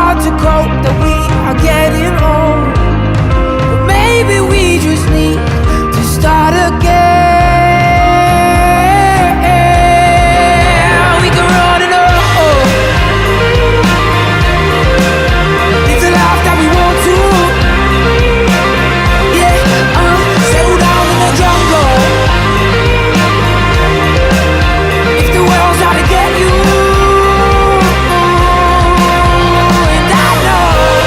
hard to cope that we are getting old, but maybe we just need to start again. We can run it up, live the life that we want to. Yeah, settle down in the jungle. If the world's out to get you, and I know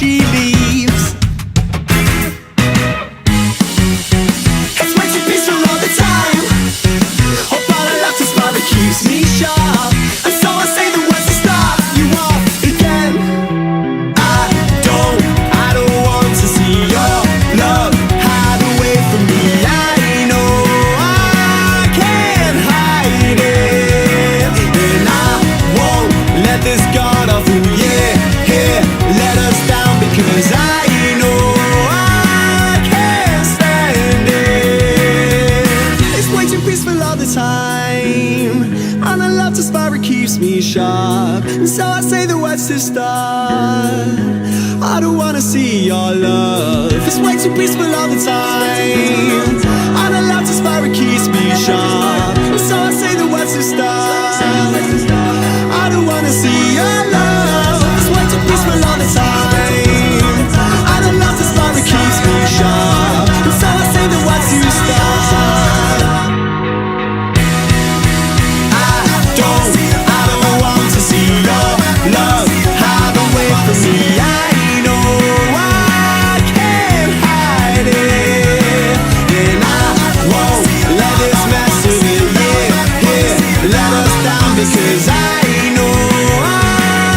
she leaves. It's way too peaceful all the time. Hope all the laughter smile that keeps me sharp. And so I say the words to start you off again. I don't want to see your love hide away from me. I know I can't hide it, and I won't let this guard off. Ooh, yeah, let us down, because I know I can't stand it. It's way too peaceful all the time, and I love to spar, it keeps me sharp. And so I say the words to start. I don't wanna see your love. It's way too peaceful all the time, and I love to spar, it keeps me sharp. And so I say the words to start. I don't wanna see your love. It's way too peaceful all the time, and I love to spar, it keeps me sharp. And so I say the words to start. I don't want to see your love hide away from me. I know I can't hide it, and I won't let this mess with me. Yeah, let us down, because I know I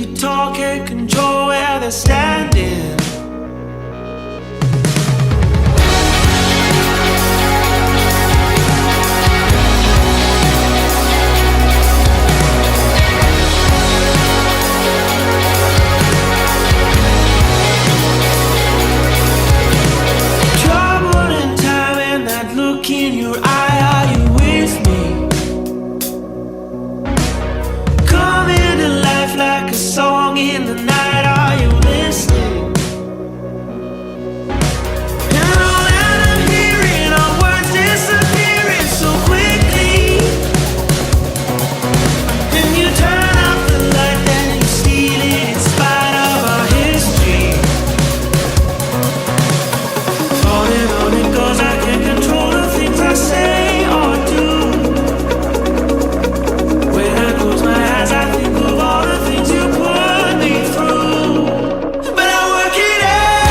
you talk and control where they're standing. Trouble in time and that look in your eye, are you with me? Coming to life like a song in the night, are you listening? And all that I'm hearing are words disappearing so quickly. And you turn up the light, then you steal it in spite of our history. On it goes, I can't control the things I say or do. When I close my eyes, I think of all the things you put me through. But I work it out,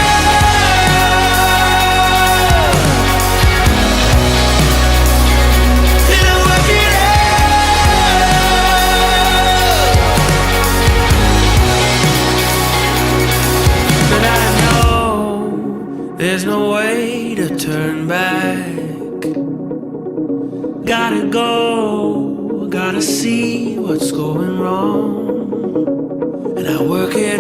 and I work it out. But I know there's no way to turn back. Gotta go, gotta see what's going wrong. And I work it